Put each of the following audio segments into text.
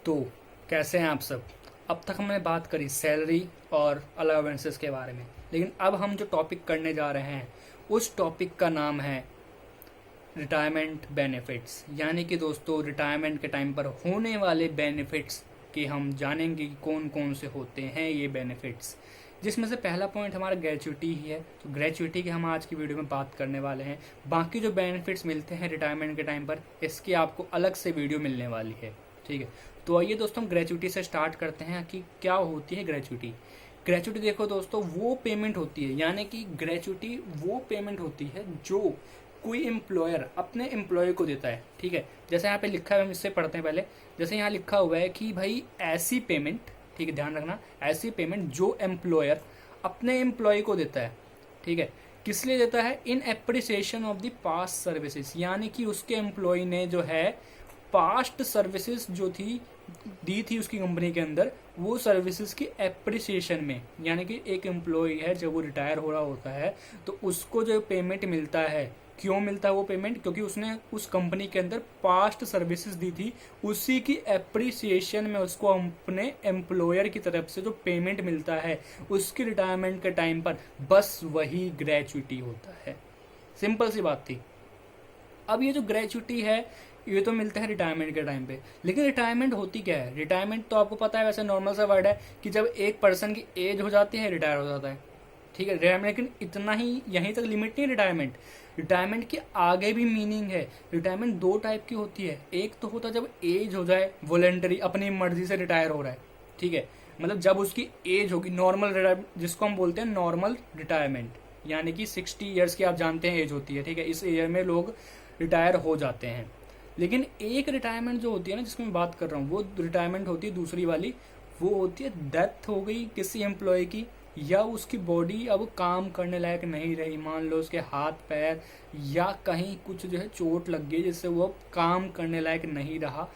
तो कैसे हैं आप सब। अब तक हमने बात करी सैलरी और अलाउंसेस के बारे में, लेकिन अब हम जो टॉपिक करने जा रहे हैं उस टॉपिक का नाम है रिटायरमेंट बेनिफिट्स। यानी कि दोस्तों रिटायरमेंट के टाइम पर होने वाले बेनिफिट्स कि हम जानेंगे कि कौन कौन से होते हैं ये बेनिफिट्स, जिसमें से पहला पॉइंट हमारा ग्रेचुइटी ही है। तो ग्रेचुइटी की हम आज की वीडियो में बात करने वाले हैं। बाकी जो बेनिफिट्स मिलते हैं रिटायरमेंट के टाइम पर, इसकी आपको अलग से वीडियो मिलने वाली है। ठीक है, तो आइए दोस्तों हम ग्रेचुइटी से स्टार्ट करते हैं कि क्या होती है ग्रेचुइटी। ग्रेचुइटी देखो दोस्तों, वो पेमेंट होती है, यानी कि ग्रेचुइटी वो पेमेंट होती है जो कोई एम्प्लॉयर अपने एम्प्लॉय को देता है। ठीक है, जैसे यहाँ पे लिखा है, हम इससे पढ़ते हैं पहले। जैसे यहाँ लिखा हुआ है कि भाई ऐसी पेमेंट, ठीक है ध्यान रखना, ऐसी पेमेंट जो एम्प्लॉयर अपने एम्प्लॉय को देता है। ठीक है, किस लिए देता है? In appreciation of the past services, यानी कि उसके एम्प्लॉय ने जो है पास्ट सर्विसेज जो थी दी थी उसकी कंपनी के अंदर, वो सर्विसेज की एप्रिसिएशन में। यानी कि एक एम्प्लॉय है जब वो रिटायर हो रहा होता है तो उसको जो पेमेंट मिलता है, क्यों मिलता है वो पेमेंट? क्योंकि उसने उस कंपनी के अंदर पास्ट सर्विसेज दी थी, उसी की एप्रिसिएशन में उसको अपने एम्प्लॉयर की तरफ से जो पेमेंट मिलता है उसकी रिटायरमेंट के टाइम पर, बस वही ग्रेचुइटी होता है। सिंपल सी बात थी। अब ये जो ग्रेचुइटी है ये तो मिलता है रिटायरमेंट के टाइम पे, लेकिन रिटायरमेंट होती क्या है? रिटायरमेंट तो आपको पता है, वैसे नॉर्मल सा वर्ड है कि जब एक पर्सन की एज हो जाती है रिटायर हो जाता है। ठीक है, रिटायरमेंट, लेकिन इतना ही यहीं तक लिमिट नहीं है रिटायरमेंट। रिटायरमेंट के आगे भी मीनिंग है। रिटायरमेंट दो टाइप की होती है। एक तो होता है जब एज हो जाए, वॉलेंटरी अपनी मर्जी से रिटायर हो रहा है। ठीक है, मतलब जब उसकी एज होगी, नॉर्मल जिसको हम बोलते हैं नॉर्मल रिटायरमेंट, यानी कि 60 ईयर्स की आप जानते हैं एज होती है। ठीक है, इस एज में लोग रिटायर हो जाते हैं। लेकिन एक रिटायरमेंट जो होती है ना, जिसकी मैं बात कर रहा हूँ, वो रिटायरमेंट होती है दूसरी वाली। वो होती है डेथ हो गई किसी एम्प्लॉय की, या उसकी बॉडी अब काम करने लायक नहीं रही, मान लो उसके हाथ पैर या कहीं कुछ जो है चोट लग गई जिससे वो अब काम करने लायक नहीं रहा,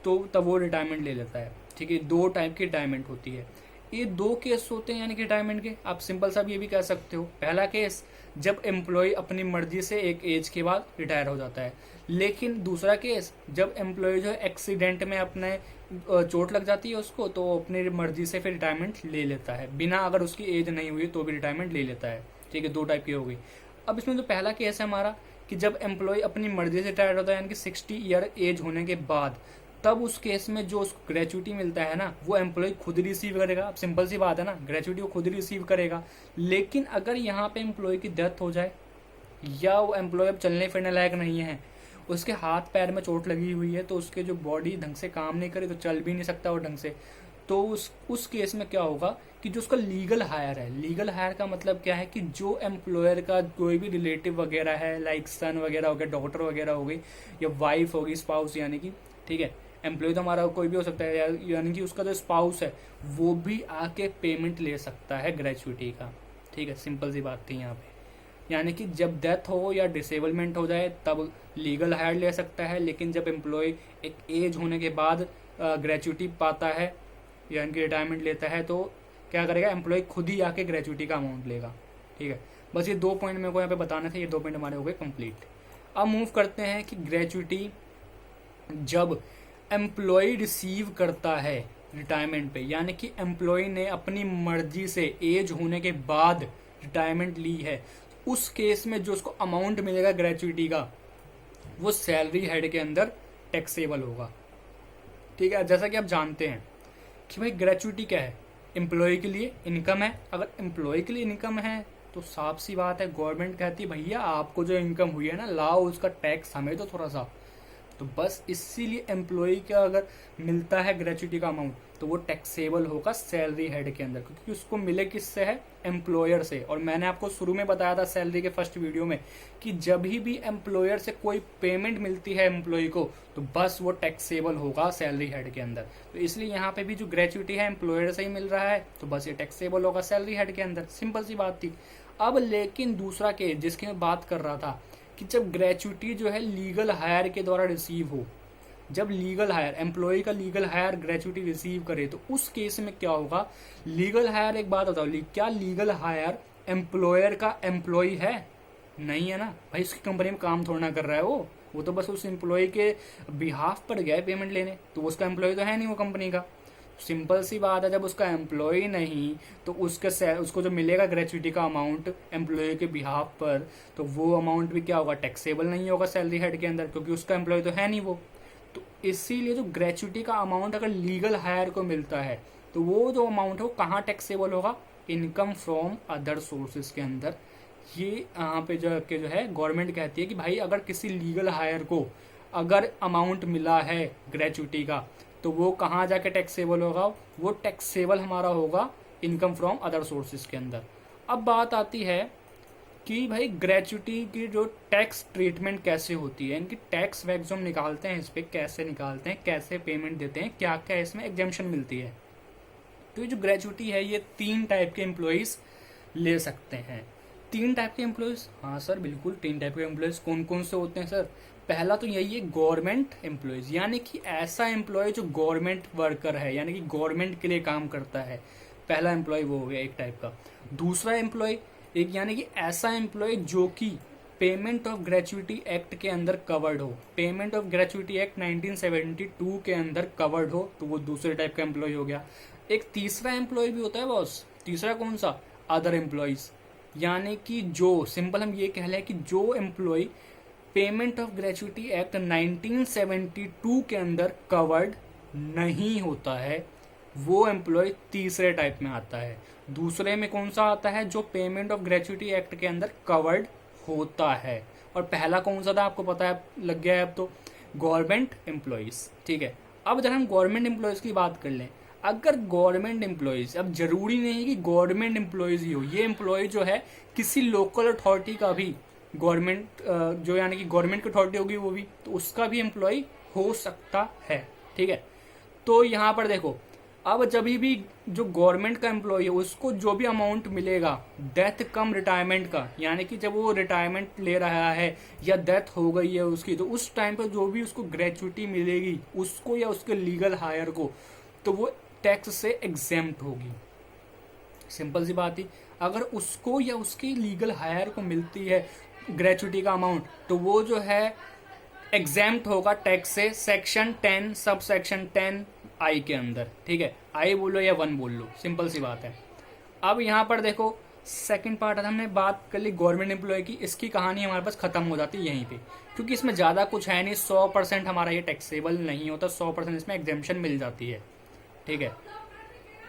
तो तब वो रिटायरमेंट ले लेता है। ठीक है, दो टाइप की रिटायरमेंट होती है। ये दो केस होते हैं यानी कि रिटायरमेंट के। आप सिंपल सा ये भी कह सकते हो, पहला केस जब एम्प्लॉय अपनी मर्जी से एक एज के बाद रिटायर हो जाता है, लेकिन दूसरा केस जब एम्प्लॉय जो है एक्सीडेंट में अपने चोट लग जाती है उसको, तो वो अपनी मर्जी से फिर रिटायरमेंट ले लेता है, बिना अगर उसकी एज नहीं हुई तो भी रिटायरमेंट ले लेता है। ठीक है, दो टाइप की हो गई। अब इसमें जो पहला केस है हमारा, कि जब एम्प्लॉय अपनी मर्जी से रिटायर होता है यानी कि 60 ईयर एज होने के बाद, तब उस केस में जो उसको ग्रेचुइटी मिलता है ना, वो एम्प्लॉय खुद रिसीव करेगा। अब सिंपल सी बात है ना, ग्रेचुइटी वो खुद रिसीव करेगा। लेकिन अगर यहाँ पे एम्प्लॉय की डेथ हो जाए, या वो एम्प्लॉय अब चलने फिरने लायक नहीं है, उसके हाथ पैर में चोट लगी हुई है, तो उसके जो बॉडी ढंग से काम नहीं करे, तो चल भी नहीं सकता वो ढंग से, तो उस केस में क्या होगा कि जो उसका लीगल हायर है, लीगल हायर का मतलब क्या है कि जो एम्प्लॉयर का कोई भी रिलेटिव वगैरह है, लाइक सन वगैरह हो गया, डॉटर वगैरह हो गई, या वाइफ होगी, स्पाउस यानी कि, ठीक है, एम्प्लॉय तो हमारा कोई भी हो सकता है, यानी कि उसका जो स्पाउस है वो भी आके पेमेंट ले सकता है ग्रेचुइटी का। ठीक है, सिंपल सी बात थी यहाँ पे। यानी कि जब डेथ हो या डिसेबलमेंट हो जाए तब लीगल हायर ले सकता है, लेकिन जब एम्प्लॉय एक एज होने के बाद ग्रेचुइटी पाता है यानी कि रिटायरमेंट लेता है, तो क्या करेगा? एम्प्लॉय खुद ही आके ग्रेचुइटी का अमाउंट लेगा। ठीक है, बस ये दो पॉइंट मेरे को यहाँ पे बताने थे, ये दो पॉइंट हमारे हो गए कंप्लीट। अब मूव करते हैं कि ग्रेचुइटी जब एम्प्लॉय रिसीव करता है रिटायरमेंट पे, यानी कि एम्प्लॉय ने अपनी मर्जी से एज होने के बाद रिटायरमेंट ली है, उस केस में जो उसको अमाउंट मिलेगा ग्रेचुइटी का, वो सैलरी हेड के अंदर टैक्सेबल होगा। ठीक है, जैसा कि आप जानते हैं कि भाई ग्रेचुइटी क्या है? एम्प्लॉय के लिए इनकम है। अगर एम्प्लॉय के लिए इनकम है तो साफ सी बात है, गवर्नमेंट कहती है भैया आपको जो इनकम हुई है ना, लाओ उसका टैक्स हमें तो थोड़ा सा। तो बस इसीलिए एम्प्लॉय का अगर मिलता है ग्रेचुइटी का अमाउंट, तो वो टैक्सेबल होगा सैलरी हेड के अंदर, क्योंकि उसको मिले किससे है? एम्प्लॉयर से। और मैंने आपको शुरू में बताया था सैलरी के फर्स्ट वीडियो में कि जब भी एम्प्लॉयर से कोई पेमेंट मिलती है एम्प्लॉय को, तो बस वो टैक्सेबल होगा सैलरी हेड के अंदर। तो इसलिए यहाँ पे भी जो ग्रेचुइटी है एम्प्लॉयर से ही मिल रहा है, तो बस ये टैक्सेबल होगा सैलरी हेड के अंदर। सिंपल सी बात थी। अब लेकिन दूसरा केस जिसकी मैं बात कर रहा था, कि जब ग्रेचुइटी जो है लीगल हायर के द्वारा रिसीव हो, जब लीगल हायर, एम्प्लॉय का लीगल हायर ग्रेचुइटी रिसीव करे, तो उस केस में क्या होगा? लीगल हायर, एक बात बताओ, क्या लीगल हायर एम्प्लॉयर का एम्प्लॉय है? नहीं है ना भाई, उसकी कंपनी में काम थोड़ा ना कर रहा है वो। वो तो बस उस एम्प्लॉय के बिहाफ पर गया है पेमेंट लेने, तो उसका एम्प्लॉय तो है नहीं वो कंपनी का। सिंपल सी बात है, जब उसका एम्प्लॉय नहीं तो उसको जो मिलेगा ग्रेचुइटी का अमाउंट एम्प्लॉय के बिहाफ पर, तो वो अमाउंट भी क्या होगा, टैक्सेबल नहीं होगा सैलरी हेड के अंदर, क्योंकि उसका एम्प्लॉय तो है नहीं वो। तो इसीलिए जो ग्रेचुइटी का अमाउंट अगर लीगल हायर को मिलता है तो वो जो अमाउंट है वो कहाँ टैक्सेबल होगा, इनकम फ्रॉम अदर सोर्सेज के अंदर। ये यहाँ पे जो है गवर्नमेंट कहती है कि भाई अगर किसी लीगल हायर को अगर अमाउंट मिला है ग्रेचुइटी का, तो वो कहाँ जाके टैक्सेबल होगा, वो टैक्सेबल हमारा होगा इनकम फ्रॉम अदर सोर्सेज के अंदर। अब बात आती है कि भाई ग्रेचुइटी की जो टैक्स ट्रीटमेंट कैसे होती है, इनकी टैक्स वैक्स जो हम निकालते हैं इस पर कैसे निकालते हैं, कैसे पेमेंट देते हैं, क्या क्या इसमें एग्जेम्पशन मिलती है। तो ये जो ग्रेचुइटी है ये 3 टाइप के एम्प्लॉयज़ ले सकते हैं। 3 टाइप के एम्प्लॉयज़, हाँ सर बिल्कुल 3 टाइप के एम्प्लॉयज़ कौन कौन से होते हैं सर? पहला तो यही है गवर्नमेंट एम्प्लॉयज़, यानी कि ऐसा एम्प्लॉय जो गवर्नमेंट वर्कर है, यानी कि गवर्नमेंट के लिए काम करता है। पहला एम्प्लॉय वो हो गया एक टाइप का। दूसरा एम्प्लॉय एक, यानी कि ऐसा एम्प्लॉय जो कि पेमेंट ऑफ ग्रेचुइटी एक्ट के अंदर कवर्ड हो, पेमेंट ऑफ ग्रेचुइटी एक्ट 1972 के अंदर कवर्ड हो, तो वो दूसरे टाइप का एम्प्लॉय हो गया। एक तीसरा एम्प्लॉय भी होता है बॉस, तीसरा कौन सा, अदर एम्प्लॉयज, यानी कि जो सिंपल हम ये कह लें कि जो employ payment of gratuity act 1972 के अंदर कवर्ड नहीं होता है, वो एम्प्लॉय तीसरे टाइप में आता है। दूसरे में कौन सा आता है, जो पेमेंट ऑफ ग्रेचुइटी एक्ट के अंदर कवर्ड होता है। और पहला कौन सा था आपको पता है, लग गया है अब तो, गवर्नमेंट एम्प्लॉयज। ठीक है, अब जब हम गवर्नमेंट एम्प्लॉयज की बात कर लें, अगर गवर्नमेंट एम्प्लॉयज, अब जरूरी नहीं कि गवर्नमेंट एम्प्लॉयज ही हो, ये एम्प्लॉय जो है किसी लोकल अथॉरिटी का भी, गवर्नमेंट जो यानी कि गवर्नमेंट की अथॉरिटी होगी वो भी, तो उसका भी एम्प्लॉय हो सकता है। ठीक है, तो यहाँ पर देखो, अब जब भी जो गवर्नमेंट का एम्प्लॉय है उसको जो भी अमाउंट मिलेगा डेथ कम रिटायरमेंट का, यानी कि जब वो रिटायरमेंट ले रहा है या डेथ हो गई है उसकी, तो उस टाइम पर जो भी उसको ग्रेचुइटी मिलेगी उसको या उसके लीगल हायर को, तो वो टैक्स से एग्जेम्प्ट होगी। सिंपल सी बात ही, अगर उसको या उसकी लीगल हायर को मिलती है ग्रेचुइटी का अमाउंट, तो वो जो है एग्जेम्प्ट होगा टैक्स से, सेक्शन 10 सब सेक्शन 10 आई के अंदर। ठीक है, आई बोलो या 1 बोल लो, सिंपल सी बात है। अब यहाँ पर देखो सेकंड पार्ट हमने बात कर ली गवर्नमेंट एम्प्लॉय की, इसकी कहानी हमारे पास खत्म हो जाती है यहीं पे, क्योंकि इसमें ज़्यादा कुछ है नहीं, 100% हमारा ये टैक्सेबल नहीं होता, 100% इसमें एग्जेम्पशन मिल जाती है। ठीक है,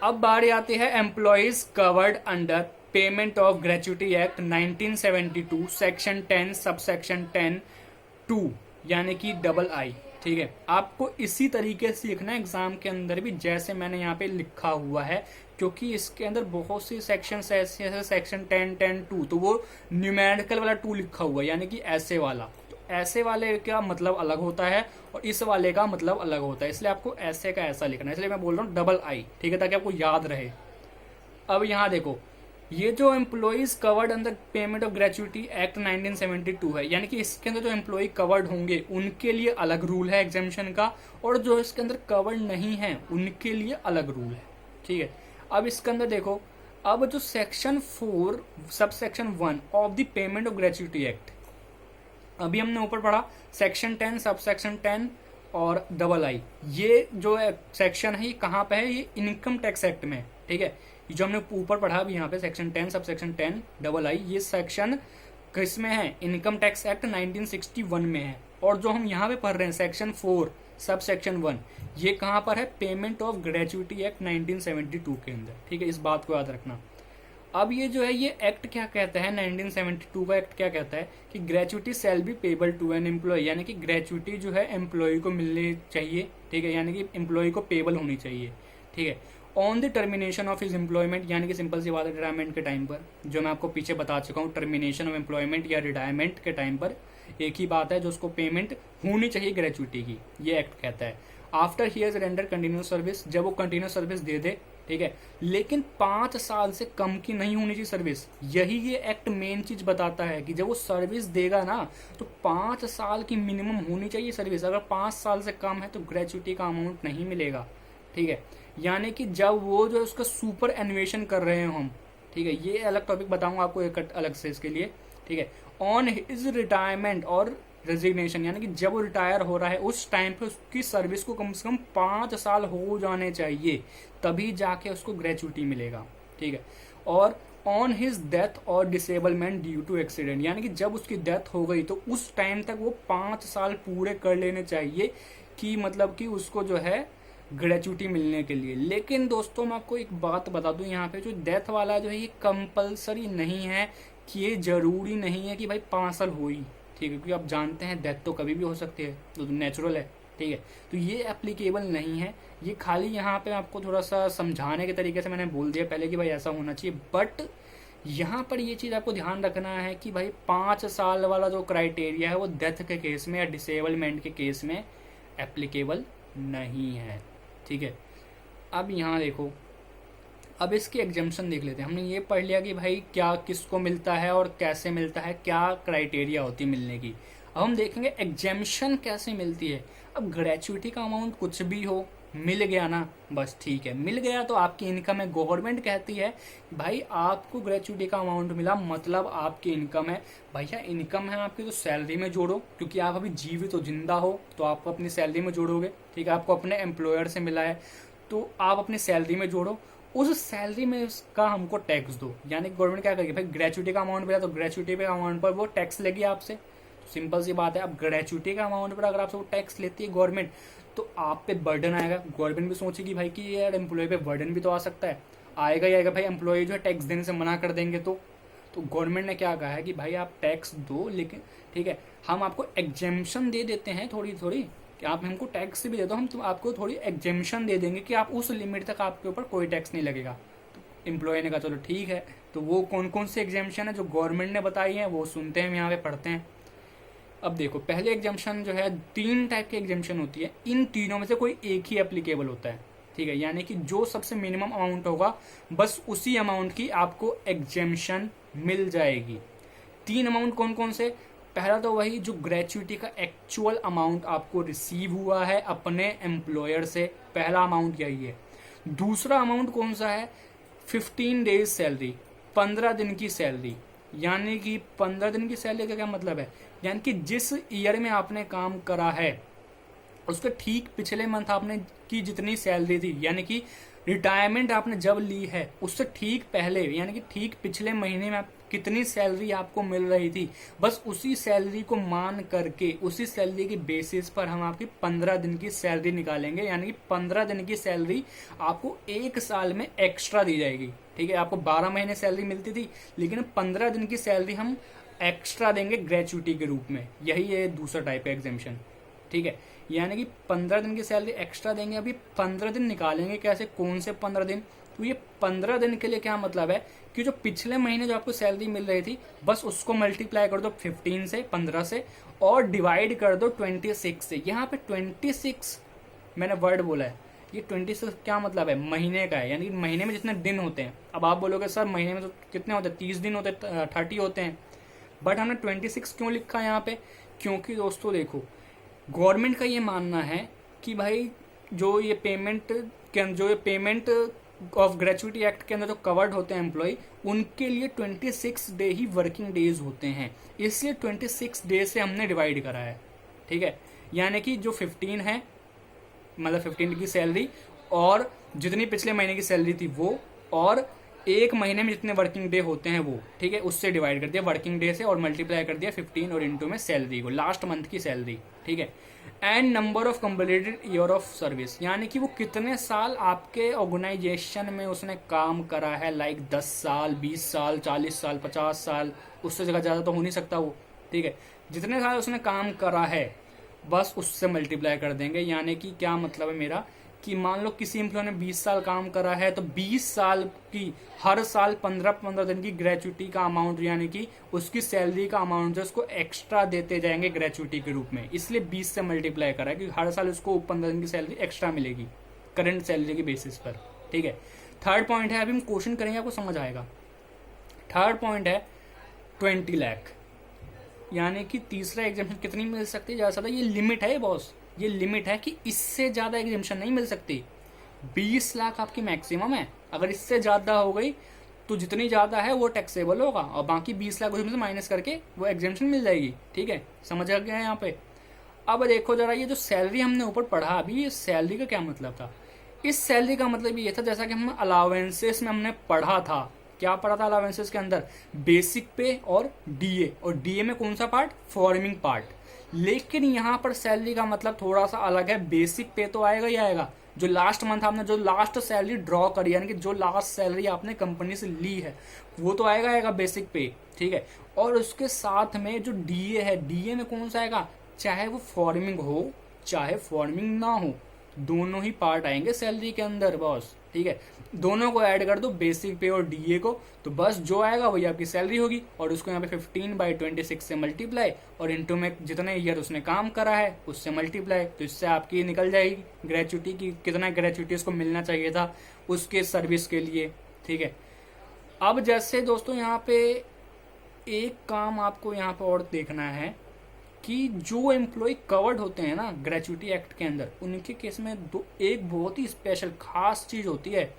अब बारी आती है employees covered under payment of gratuity act 1972 section 10 sub section 10(2) यानी कि डबल आई। ठीक है, आपको इसी तरीके से लिखना है एग्जाम के अंदर भी जैसे मैंने यहाँ पे लिखा हुआ है, क्योंकि इसके अंदर बहुत सी सेक्शंस ऐसे हैं, सेक्शन 10 10(2), तो वो न्यूमेरिकल वाला 2 लिखा हुआ है, यानी कि ऐसे वाला, तो ऐसे वाले का मतलब अलग होता है और इस वाले का मतलब अलग होता है, इसलिए आपको ऐसे का ऐसा लिखना है, इसलिए मैं बोल रहा हूँ डबल आई। ठीक है, ताकि आपको याद रहे। अब यहाँ देखो, ये जो employees covered under payment of gratuity act 1972 है, यानी कि इसके अंदर जो एम्प्लॉय कवर्ड होंगे उनके लिए अलग रूल है एग्जेम्पशन का, और जो इसके अंदर कवर्ड नहीं है उनके लिए अलग रूल है। ठीक है, अब इसके अंदर देखो, अब जो section 4 sub section 1 of the payment of gratuity act, अभी हमने ऊपर पढ़ा सेक्शन 10 सब सेक्शन 10 और डबल आई, ये जो सेक्शन है ये कहाँ पे है, ये इनकम टैक्स एक्ट में। ठीक है, जो हमने ऊपर पढ़ा अभी यहाँ पे सेक्शन 10 सब सेक्शन 10 डबल आई, ये सेक्शन किस में है, इनकम टैक्स एक्ट 1961 में है। और जो हम यहाँ पे पढ़ रहे हैं सेक्शन 4 सब सेक्शन 1, ये कहाँ पर है, पेमेंट ऑफ ग्रेचुइटी एक्ट 1972 के अंदर। ठीक है, इस बात को याद रखना। अब ये जो है ये एक्ट क्या कहता है, 1972 का एक्ट क्या कहता है कि gratuity shall be payable to an employ, यानी कि ग्रेचुइटी जो है एम्प्लॉय को मिलनी चाहिए। ठीक है, यानी कि एम्प्लॉय को पेबल होनी चाहिए। ठीक है, on the termination of his employment, यानी कि सिंपल सी बात है रिटायरमेंट के टाइम पर, जो मैं आपको पीछे बता चुका हूँ, टर्मिनेशन ऑफ एम्प्लॉयमेंट या रिटायरमेंट के टाइम पर एक ही बात है, जो उसको पेमेंट होनी चाहिए ग्रेचुइटी की, ये एक्ट कहता है। After he has render continuous service, जब वो कंटिन्यूस सर्विस दे दे। ठीक है, लेकिन 5 साल से कम की नहीं होनी चाहिए सर्विस, यही ये एक्ट मेन चीज बताता है कि जब वो सर्विस देगा ना तो 5 साल की मिनिमम होनी चाहिए सर्विस, अगर 5 साल से कम है तो ग्रेचुइटी का अमाउंट नहीं मिलेगा। ठीक है, यानी कि जब वो जो उसका सुपर एनुएशन कर रहे हो हम, ठीक है, ये अलग टॉपिक बताऊंगा आपको एक अलग से इसके लिए। ठीक है, ऑन हिज रिटायरमेंट, और रेजिग्नेशन, यानी कि जब वो रिटायर हो रहा है उस टाइम पे उसकी सर्विस को कम से कम 5 साल हो जाने चाहिए, तभी जाके उसको ग्रेचुइटी मिलेगा। ठीक है। और ऑन हिज डेथ और डिसेबलमेंट ड्यू टू एक्सीडेंट, यानी कि जब उसकी डेथ हो गई तो उस टाइम तक वो 5 साल पूरे कर लेने चाहिए कि मतलब कि उसको जो है ग्रेचुइटी मिलने के लिए। लेकिन दोस्तों मैं आपको एक बात बता दूं, यहाँ पे जो डेथ वाला जो है ये कंपलसरी नहीं है, कि ये जरूरी नहीं है कि भाई 5 साल हो ही। ठीक है, क्योंकि आप जानते हैं डेथ तो कभी भी हो सकती है, तो नेचुरल है। ठीक है, तो ये एप्लीकेबल नहीं है। ये खाली यहाँ पे आपको थोड़ा सा समझाने के तरीके से मैंने बोल दिया पहले कि भाई ऐसा होना चाहिए, बट यहाँ पर ये चीज़ आपको ध्यान रखना है कि भाई 5 साल वाला जो क्राइटेरिया है वो डेथ के केस में या डिसेबलमेंट के केस में एप्लीकेबल नहीं है। ठीक है, अब यहाँ देखो, अब इसकी एग्जाम्पशन देख लेते हैं। हमने ये पढ़ लिया कि भाई क्या किसको मिलता है और कैसे मिलता है, क्या क्राइटेरिया होती है मिलने की। अब हम देखेंगे एग्जाम्पशन कैसे मिलती है। अब ग्रेचुइटी का अमाउंट कुछ भी हो, मिल गया ना, बस ठीक है, मिल गया तो आपकी इनकम है। गवर्नमेंट कहती है भाई आपको ग्रेचुइटी का अमाउंट मिला, मतलब आपकी इनकम है। भैया इनकम है आपकी तो सैलरी में जोड़ो, क्योंकि आप अभी जीवित हो, जिंदा हो, तो आप अपनी सैलरी में जोड़ोगे। ठीक है, आपको अपने एम्प्लॉयर से मिला है तो आप अपनी सैलरी में जोड़ो, उस सैलरी में उसका हमको टैक्स दो। यानी गवर्नमेंट क्या करेगी, भाई ग्रेचुइटी का अमाउंट मिला तो ग्रेचुइटी पे अमाउंट पर वो टैक्स लेगी आपसे। सिंपल सी बात है। अब ग्रेचुइटी का अमाउंट पर अगर आपसे वो टैक्स लेती है गवर्नमेंट, तो आप पे बर्डन आएगा। गवर्नमेंट भी सोचेगी भाई कि यार एम्प्लॉय पे बर्डन भी तो आ सकता है, आएगा ही आएगा। भाई एम्प्लॉय जो है टैक्स देने से मना कर देंगे तो गवर्नमेंट ने क्या कहा है कि भाई आप टैक्स दो, लेकिन ठीक है हम आपको एग्जेम्पशन दे देते हैं थोड़ी थोड़ी, कि आप हमको टैक्स भी दे दो, हम आपको थोड़ी एग्जेम्पशन दे देंगे कि आप उस लिमिट तक आपके ऊपर कोई टैक्स नहीं लगेगा। तो एम्प्लॉय ने कहा चलो ठीक है। तो वो कौन कौन से एग्जेम्पशन है जो गवर्नमेंट ने बताई है वो सुनते हैं, यहाँ पे पढ़ते हैं। अब देखो, पहले एग्जाम्पशन जो है, 3 टाइप की एग्जाम्पशन होती है, इन तीनों में से कोई एक ही एप्लीकेबल होता है। ठीक है, यानी कि जो सबसे मिनिमम अमाउंट होगा बस उसी अमाउंट की आपको एग्जाम्पशन मिल जाएगी। 3 अमाउंट कौन कौन से? पहला तो वही जो ग्रेचुइटी का एक्चुअल अमाउंट आपको रिसीव हुआ है अपने एम्प्लॉयर से, पहला अमाउंट यही है। दूसरा अमाउंट कौन सा है? 15 डेज सैलरी, 15 दिन की सैलरी। यानी कि 15 दिन की सैलरी का क्या मतलब है? यानी कि जिस ईयर में आपने काम करा है उसके ठीक पिछले मंथ आपने की जितनी सैलरी थी, यानी कि रिटायरमेंट आपने जब ली है उससे ठीक पहले, यानी कि ठीक पिछले महीने में कितनी सैलरी आपको मिल रही थी, बस उसी सैलरी को मान करके, उसी सैलरी के बेसिस पर हम आपकी 15 दिन की सैलरी निकालेंगे। यानी कि 15 दिन की सैलरी आपको 1 साल में एक्स्ट्रा दी जाएगी। ठीक है, आपको 12 महीने सैलरी मिलती थी, लेकिन 15 दिन की सैलरी हम एक्स्ट्रा देंगे ग्रेचुइटी के रूप में। यही है दूसरा टाइप का एग्जाम्पशन। ठीक है, यानी कि 15 दिन की सैलरी एक्स्ट्रा देंगे। अभी 15 दिन निकालेंगे कैसे, कौन से 15 दिन? तो ये 15 दिन के लिए क्या मतलब है कि जो पिछले महीने जो आपको सैलरी मिल रही थी बस उसको मल्टीप्लाई कर दो 15 से, 15 से, और डिवाइड कर दो 26 से। यहाँ पे 26 मैंने वर्ड बोला है, ये 26 क्या मतलब है? महीने का है, यानी कि महीने में जितने दिन होते हैं। अब आप बोलोगे सर महीने में तो कितने होते हैं, 30 दिन होते हैं, 30 होते हैं, बट हमने 26 क्यों लिखा है यहाँ पे? क्योंकि दोस्तों देखो, गवर्नमेंट का ये मानना है कि भाई जो ये पेमेंट ऑफ ग्रेचुइटी एक्ट के अंदर जो कवर्ड होते हैं एम्प्लॉय, उनके लिए 26 डे ही वर्किंग डेज होते हैं, इसलिए 26 डे से हमने डिवाइड करा है। ठीक है, यानी कि जो 15 है, मतलब 15 की सैलरी और जितनी पिछले महीने की सैलरी थी वो, और एक महीने में जितने वर्किंग डे होते हैं वो, ठीक है, उससे डिवाइड कर दिया वर्किंग डे से और मल्टीप्लाई कर दिया 15 और इनटू में सैलरी को, लास्ट मंथ की सैलरी। ठीक है, and number of completed year of service, यानी कि वो कितने साल आपके ऑर्गेनाइजेशन में उसने काम करा है, लाइक 10 साल, 20 साल, 40 साल, 50 साल, उससे जगह ज़्यादा तो हो नहीं सकता वो। ठीक है, जितने साल उसने काम करा है बस उससे मल्टीप्लाई कर देंगे। यानी कि क्या मतलब है मेरा, कि मान लो किसी एम्प्लॉय ने 20 साल काम करा है तो 20 साल की हर साल 15-15 दिन की ग्रेचुइटी का अमाउंट, यानी कि उसकी सैलरी का अमाउंट जो उसको एक्स्ट्रा देते जाएंगे ग्रेचुइटी के रूप में, इसलिए 20 से मल्टीप्लाई करा है कि हर साल उसको 15 दिन की सैलरी एक्स्ट्रा मिलेगी करंट सैलरी के बेसिस पर। ठीक है, थर्ड पॉइंट है, अभी हम क्वेश्चन करेंगे आपको समझ आएगा। थर्ड पॉइंट है 20 लाख, यानी कि तीसरा एग्जाम्पशन कितनी मिल सकती है? ज़्यादा से ज़्यादा ये लिमिट है बॉस, ये लिमिट है कि इससे ज़्यादा एग्जाम्पशन नहीं मिल सकती। 20 लाख आपकी मैक्सिमम है, अगर इससे ज़्यादा हो गई तो जितनी ज़्यादा है वो टैक्सेबल होगा, और बाकी 20 लाख उसमें से माइनस करके वो एग्जेम्पशन मिल जाएगी। ठीक है, समझ आ गया है यहाँ पे। अब देखो जरा, ये जो सैलरी हमने ऊपर पढ़ा अभी, ये सैलरी का क्या मतलब था? इस सैलरी का मतलब ये था, जैसा कि हम अलावेंसेस में हमने पढ़ा था, क्या पढ़ा था अलावेंसेस के अंदर? बेसिक पे और डीए, और डीए में कौन सा पार्ट? Forming part. लेकिन यहाँ पर सैलरी का मतलब थोड़ा सा अलग है। बेसिक पे तो आएगा ही आएगा, जो लास्ट मंथ आपने जो लास्ट सैलरी ड्रॉ करी, यानी कि जो लास्ट सैलरी आपने कंपनी से ली है, वो तो आएगा बेसिक पे। ठीक है, और उसके साथ में जो डीए है, डीए में कौन सा आएगा? चाहे वो फॉर्मिंग हो चाहे फॉर्मिंग ना हो, दोनों ही पार्ट आएंगे सैलरी के अंदर बॉस। ठीक है, दोनों को ऐड कर दो, बेसिक पे और डीए को, तो बस जो आएगा वही आपकी सैलरी होगी। और उसको यहाँ पे 15/26 से मल्टीप्लाई, और इंटू में जितने ईयर उसने काम करा है उससे मल्टीप्लाई, तो इससे आपकी निकल जाएगी ग्रेचुटी की, कितना ग्रेचुटी उसको मिलना चाहिए था उसके सर्विस के लिए। ठीक है, अब जैसे दोस्तों यहाँ पे एक काम आपको यहाँ पे और देखना है कि जो एम्प्लॉय कवर्ड होते हैं ना ग्रेचुटी एक्ट के अंदर, उनके केस में एक बहुत ही स्पेशल खास चीज होती है।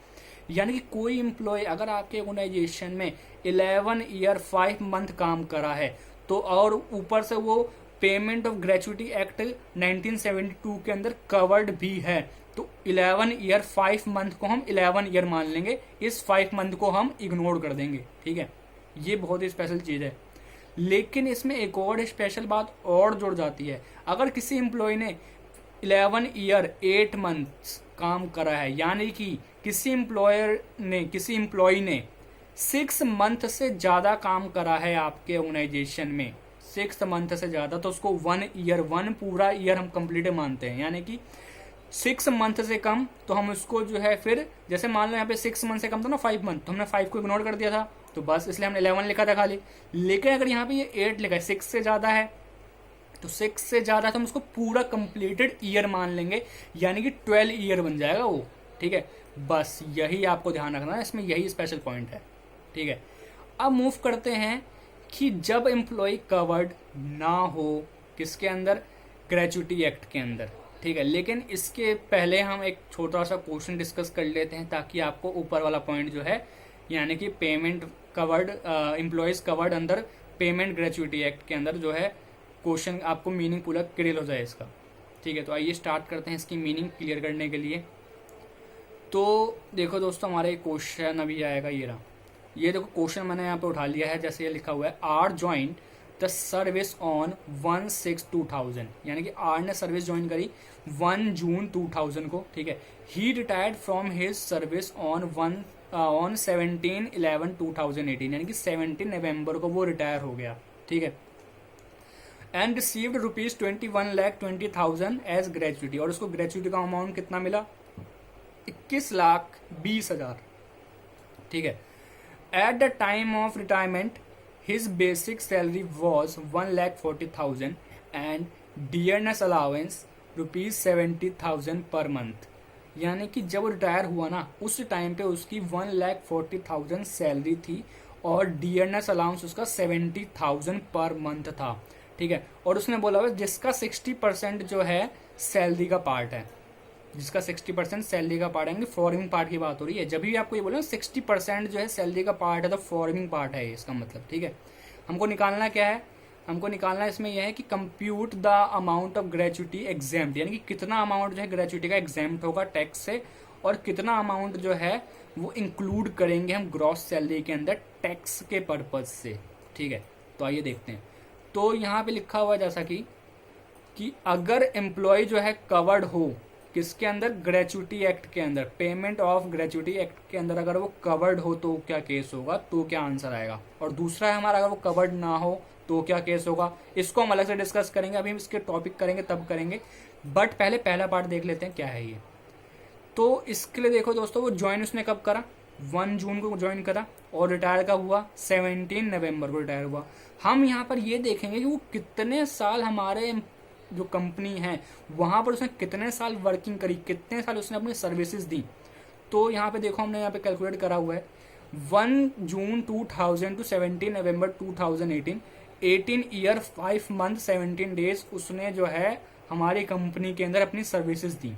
यानी कि कोई एम्प्लॉय अगर आपके ऑर्गेनाइजेशन में 11 ईयर 5 मंथ काम करा है, तो और ऊपर से वो पेमेंट ऑफ ग्रेचुटी एक्ट 1972 के अंदर कवर्ड भी है, तो 11 ईयर 5 मंथ को हम 11 ईयर मान लेंगे, इस 5 मंथ को हम इग्नोर कर देंगे। ठीक है, ये बहुत ही स्पेशल चीज है। लेकिन इसमें एक और स्पेशल बात और जुड़ जाती है। अगर किसी एम्प्लॉय ने 11 ईयर 8 मंथ्स काम करा है, यानी कि किसी एम्प्लॉय ने 6 मंथ से ज्यादा काम करा है आपके ऑर्गेनाइजेशन में, 6 मंथ से ज्यादा, तो उसको 1 पूरा ईयर हम कंप्लीट मानते हैं। यानी कि 6 मंथ से कम तो हम उसको जो है, फिर जैसे मान लो यहाँ पे 6 मंथ से कम था ना 5 मंथ, तो हमने 5 को इग्नोर कर दिया था, तो बस इसलिए हमने 11 लिखा था खाली। लेकिन अगर यहाँ पे ये 8 लिखा है, 6 से ज्यादा है, तो 6 से ज्यादा तो हम उसको पूरा कंप्लीटेड ईयर मान लेंगे, यानी कि 12 ईयर बन जाएगा वो। ठीक है, बस यही आपको ध्यान रखना है, इसमें यही स्पेशल पॉइंट है। ठीक है, अब मूव करते हैं कि जब एम्प्लॉय कवर्ड ना हो किसके अंदर? ग्रेचुटी एक्ट के अंदर। ठीक है, लेकिन इसके पहले हम एक छोटा सा क्वेश्चन डिस्कस कर लेते हैं, ताकि आपको ऊपर वाला पॉइंट जो है, यानी कि payment covered, employees covered under payment gratuity act के अंदर जो है, क्वेश्चन आपको मीनिंग पूरा क्लियर हो जाए इसका। ठीक है, तो आइए स्टार्ट करते हैं इसकी मीनिंग क्लियर करने के लिए। तो देखो दोस्तों, हमारे क्वेश्चन अभी आएगा ये रहा। ये देखो क्वेश्चन मैंने यहाँ पे उठा लिया है, जैसे ये लिखा हुआ है, R join the service on 1/6/2000, यानी कि आर ने सर्विस ज्वाइन करी 1 जून 2000 को। ठीक है, he retired from his service on 17/11/2018, यानी कि 17 नवंबर को वो रिटायर हो गया। ठीक है, एंड रिसीव्ड ₹21,20,000 एज ग्रेचुटी, और उसको ग्रेचुटी का अमाउंट कितना मिला? 21,20,000। ठीक है, at the time of retirement his basic salary was 1,40,000 and dearness allowance ₹70,000 per month. यानी कि जब रिटायर हुआ ना, उस टाइम पे उसकी 1,40,000 सैलरी थी, और डियरनेस अलाउंस उसका 70,000 पर मंथ था। ठीक है, और उसने बोला हुआ जिसका 60% जो है सैलरी का पार्ट है, जिसका 60% सैलरी का पार्ट है, फॉर्मिंग पार्ट की बात हो रही है। जब भी आपको ये बोले 60% जो है सैलरी का पार्ट है, तो फॉर्मिंग पार्ट है इसका मतलब। ठीक है, हमको निकालना क्या है? हमको निकालना इसमें यह है कि compute the amount of gratuity exempt, यानी कि कितना अमाउंट जो है ग्रेचुटी का एग्जाम्प्ट होगा टैक्स से, और कितना अमाउंट जो है वो इंक्लूड करेंगे हम ग्रॉस सैलरी के अंदर टैक्स के पर्पज से। ठीक है, तो आइए देखते हैं। तो यहाँ पे लिखा हुआ जैसा कि अगर एम्प्लॉय जो है कवर्ड हो किसके अंदर? ग्रेचुटी एक्ट के अंदर, पेमेंट ऑफ ग्रेचुटी एक्ट के अंदर अगर वो कवर्ड हो तो क्या केस होगा, तो क्या आंसर आएगा? और दूसरा है हमारा, अगर वो कवर्ड ना हो तो क्या केस होगा? इसको हम अलग से डिस्कस करेंगे, अभी हम इसके टॉपिक करेंगे तब करेंगे, बट पहले पहला पार्ट देख लेते हैं क्या है ये। तो इसके लिए देखो दोस्तों, वो ज्वाइन उसने कब करा? 1 जून को ज्वाइन करा, और रिटायर कब हुआ? 17 नवंबर को रिटायर हुआ। हम यहाँ पर ये देखेंगे कि वो कितने साल हमारे जो कंपनी है वहां पर उसने कितने साल वर्किंग करी, कितने साल उसने अपनी सर्विसेज दी। तो यहाँ पे देखो, हमने यहाँ पे कैलकुलेट करा हुआ है 1 जून 2000 टू 17 नवंबर 2018, 18 ईयर 5 मंथ 17 डेज उसने जो है हमारी कंपनी के अंदर अपनी सर्विसेज दी।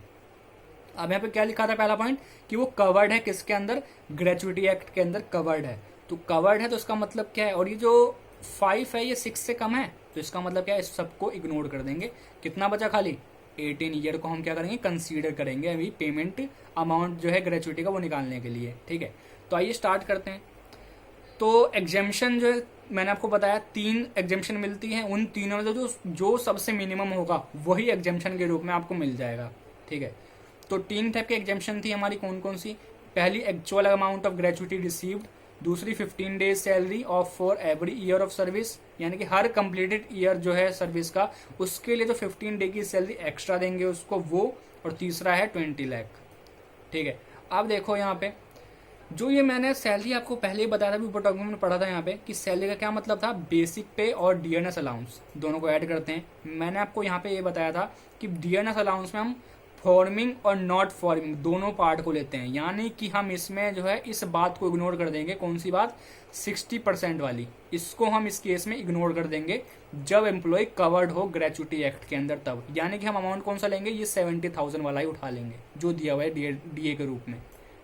अब यहाँ पे क्या लिखा था पहला पॉइंट कि वो कवर्ड है किसके अंदर, ग्रेचुइटी एक्ट के अंदर कवर्ड है। तो कवर्ड है तो इसका मतलब क्या है, और ये जो 5 है ये 6 से कम है, तो इसका मतलब क्या है, इस सबको इग्नोर कर देंगे। कितना बचा खाली 18 ईयर को हम क्या करेंगे, कंसीडर करेंगे अभी पेमेंट अमाउंट जो है ग्रेचुइटी का वो निकालने के लिए। ठीक है, तो आइए स्टार्ट करते हैं। तो एग्जेम्पशन जो है मैंने आपको बताया 3 एग्जेम्पशन मिलती हैं, उन तीनों में जो सबसे मिनिमम होगा वही एग्जेम्पशन के रूप में आपको मिल जाएगा। ठीक है, तो 3 टाइप की एग्जेम्पशन थी हमारी, कौन कौन सी, पहली actual amount of gratuity received, दूसरी 15 days salary of for every year of service, यानी कि हर कंप्लीटेड ईयर जो है सर्विस का उसके लिए जो 15 डे की सैलरी एक्स्ट्रा देंगे उसको वो, और तीसरा है 20 लाख। ठीक है, अब देखो यहाँ पे जो ये मैंने सैलरी आपको पहले ही बताया था, ऊपर डॉक्यूमेंट में पढ़ा था यहाँ पे कि सैलरी का क्या मतलब था, बेसिक पे और डीएनएस अलाउंस दोनों को ऐड करते हैं। मैंने आपको यहाँ पे ये बताया था कि डीएनएस अलाउंस में हम फॉर्मिंग और नॉट फॉर्मिंग दोनों पार्ट को लेते हैं, यानी कि हम इसमें जो है इस बात को इग्नोर कर देंगे, कौन सी बात, 60% वाली, इसको हम इस केस में इग्नोर कर देंगे जब एम्प्लॉय कवर्ड हो ग्रेचुइटी एक्ट के अंदर तब, यानी कि हम अमाउंट कौन सा लेंगे, ये 70,000 वाला ही उठा लेंगे जो दिया हुआ है डीए के रूप में।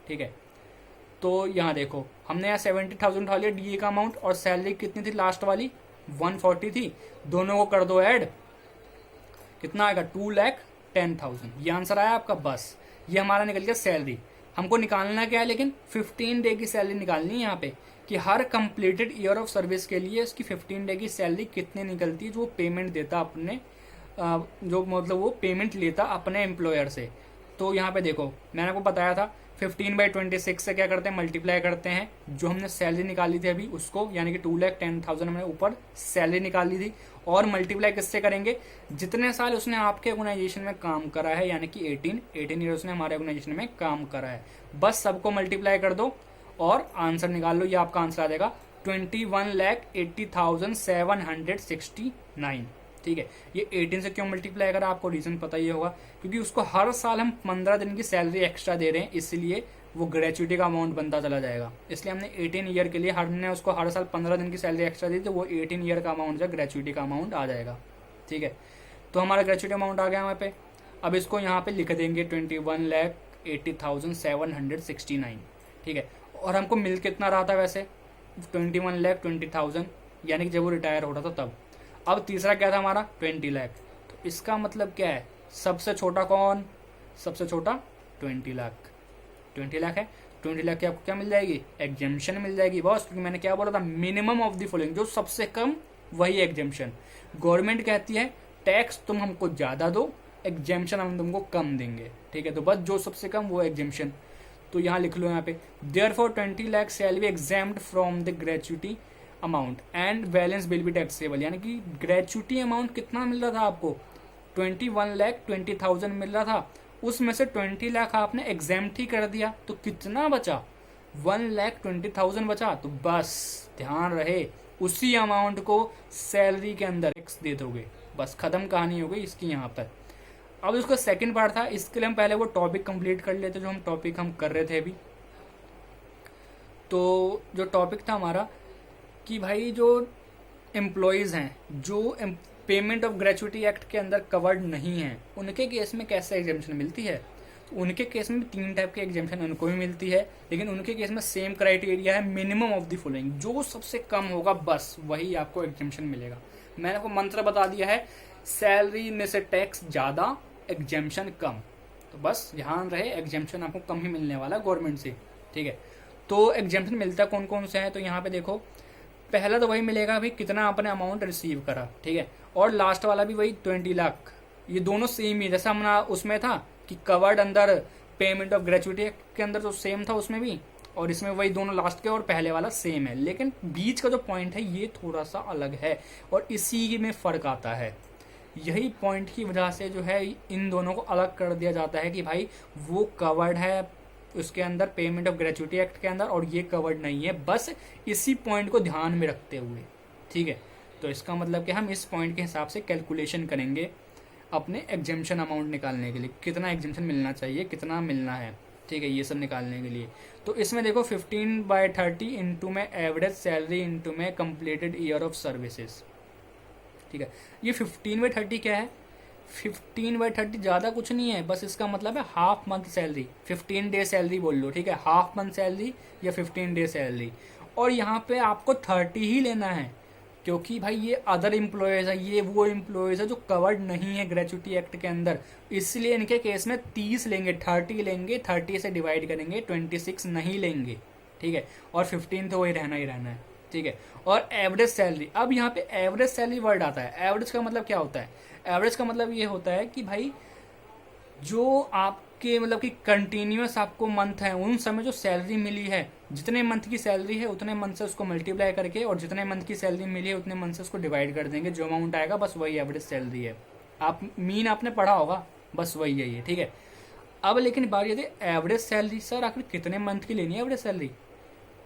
ठीक है, तो यहाँ देखो हमने यहाँ 70,000 उठा लिया डीए का अमाउंट, और सैलरी कितनी थी लास्ट वाली 140 थी, दोनों को कर दो ऐड, कितना आएगा 2,10,000, ये आंसर आया आपका। बस ये हमारा निकल गया सैलरी। हमको निकालना क्या है, लेकिन 15 डे की सैलरी निकालनी है यहाँ पे, कि हर कंप्लीटेड ईयर ऑफ सर्विस के लिए उसकी 15 डे की सैलरी कितनी निकलती है जो पेमेंट देता अपने जो मतलब वो पेमेंट लेता अपने एम्प्लॉयर से। तो यहाँ पे देखो मैंने आपको बताया था 15/26 से क्या करते हैं, मल्टीप्लाई करते हैं जो हमने सैलरी निकाली थी अभी उसको, यानी कि 2,10,000 हमने ऊपर सैलरी निकाली थी, और मल्टीप्लाई किससे करेंगे, जितने साल उसने आपके ऑर्गेनाइजेशन में काम करा है, यानी कि 18 ईयर उसने हमारे ऑर्गेनाइजेशन में काम करा है, बस सबको मल्टीप्लाई कर दो और आंसर निकाल लो। ये आपका आंसर आ जाएगा 21,80,769। ठीक है, ये 18 से क्यों मल्टीप्लाई करा आपको रीजन पता ही होगा, क्योंकि उसको हर साल हम 15 दिन की सैलरी एक्स्ट्रा दे रहे हैं, इसलिए वो ग्रेचुइटी का अमाउंट बनता चला जाएगा। इसलिए हमने 18 ईयर के लिए हमने उसको हर साल 15 दिन की सैलरी एक्स्ट्रा दी, तो वो 18 ईयर का अमाउंट जो ग्रेचुइटी का अमाउंट आ जाएगा। ठीक है, तो हमारा ग्रेचुइटी अमाउंट आ गया वहाँ पे। अब इसको यहाँ पे लिख देंगे 21,80,769। ठीक है, और हमको मिल कितना रहा था वैसे, 21,20,000, यानी कि जब वो रिटायर हो रहा था तब। अब तीसरा क्या था हमारा 20 लाख, तो इसका मतलब क्या है, सबसे छोटा कौन, सबसे छोटा 20 लाख। 20 लाख है, 20 लाख की आपको क्या मिल जाएगी, एग्जेम्पशन मिल जाएगी बॉस, क्योंकि मैंने क्या बोला था, मिनिमम ऑफ द फॉलोइंग, जो सबसे कम वही एग्जेम्पशन। गवर्नमेंट कहती है टैक्स तुम हमको ज्यादा दो, एग्जेम्पशन हम तुमको कम देंगे। ठीक है, तो बस जो सबसे कम वो एग्जेम्पशन। तो यहाँ लिख लो यहाँ पे therefore 20 lakh shall be exempt from the gratuity amount and balance will be taxable, यानी कि ग्रेचुइटी अमाउंट कितना मिल रहा था आपको, 21,20,000 मिल रहा था, उसमें से 20 लाख आपने एग्जेम्प्ट ही कर दिया, तो कितना बचा, 1,20,000 बचा। तो बस ध्यान रहे उसी अमाउंट को सैलरी के अंदर टैक्स दे दोगे, बस खत्म कहानी हो गई इसकी यहाँ पर। अब इसका सेकंड पार्ट था, इसके लिए हम पहले वो टॉपिक कंप्लीट कर लेते जो हम टॉपिक हम कर रहे थे अभी। तो जो टॉपिक था हमारा कि भाई जो एम्प्लॉयज़ हैं जो पेमेंट ऑफ ग्रेचुइटी एक्ट के अंदर कवर्ड नहीं है, उनके केस में कैसे एग्जेम्पशन मिलती है। उनके केस में 3 टाइप के एग्जेम्पशन उनको भी मिलती है, लेकिन उनके केस में सेम क्राइटेरिया है, मिनिमम ऑफ द फॉलोइंग, जो सबसे कम होगा बस वही आपको एग्जेम्पशन मिलेगा। मैंने आपको मंत्र बता दिया है, सैलरी में से टैक्स ज़्यादा एग्जेम्पशन कम, तो बस ध्यान रहे एग्जेम्पशन आपको कम ही मिलने वाला गवर्नमेंट से। ठीक है, तो एग्जेम्पशन मिलता कौन कौन से है, तो यहाँ पे देखो पहला तो वही मिलेगा भाई कितना आपने अमाउंट रिसीव करा। ठीक है, और लास्ट वाला भी वही 20 लाख, ये दोनों सेम ही, जैसा हमने उसमें था कि कवर्ड अंदर पेमेंट ऑफ ग्रेचुइटी के अंदर तो सेम था उसमें भी, और इसमें वही दोनों लास्ट के और पहले वाला सेम है, लेकिन बीच का जो पॉइंट है ये थोड़ा सा अलग है और इसी में फ़र्क आता है। यही पॉइंट की वजह से जो है इन दोनों को अलग कर दिया जाता है कि भाई वो कवर्ड है उसके अंदर पेमेंट ऑफ ग्रेचुइटी एक्ट के अंदर और ये कवर्ड नहीं है, बस इसी पॉइंट को ध्यान में रखते हुए। ठीक है, तो इसका मतलब कि हम इस पॉइंट के हिसाब से कैलकुलेशन करेंगे अपने एग्जेम्पशन अमाउंट निकालने के लिए, कितना एग्जेम्पशन मिलना चाहिए, कितना मिलना है। ठीक है, ये सब निकालने के लिए तो इसमें देखो 15/30 इंटू में एवरेज सैलरी इंटू में कंप्लीटेड ईयर ऑफ सर्विसेज। ठीक है, ये 15/30 क्या है, 15/30 ज़्यादा कुछ नहीं है, बस इसका मतलब है half month salary, 15 day salary बोल लो, ठीक है, हाफ मंथ सैलरी या 15 डे सैलरी। और यहाँ पे आपको 30 ही लेना है, क्योंकि भाई ये अदर एम्प्लॉयज़ है, ये वो एम्प्लॉयज़ है जो कवर्ड नहीं है ग्रेचुटी एक्ट के अंदर, इसलिए इनके केस में 30 लेंगे, 30 लेंगे, 30 से डिवाइड करेंगे, 26 नहीं लेंगे, ठीक है, और 15 तो वही रहना ही रहना है, ठीक है। और एवरेज सैलरी, अब यहाँ पे एवरेज सैलरी वर्ड आता है। एवरेज का मतलब क्या होता है? एवरेज का मतलब ये होता है कि भाई जो आपके मतलब कि कंटिन्यूस आपको मंथ है, उन समय जो सैलरी मिली है, जितने मंथ की सैलरी है उतने मंथ से उसको मल्टीप्लाई करके, और जितने मंथ की सैलरी मिली है उतने मंथ से उसको डिवाइड कर देंगे, जो अमाउंट आएगा बस वही एवरेज सैलरी है। आप मीन आपने पढ़ा होगा, बस वही है ये, ठीक है। अब लेकिन बात ये थी एवरेज सैलरी, सर आखिर कितने मंथ की लेनी है एवरेज सैलरी?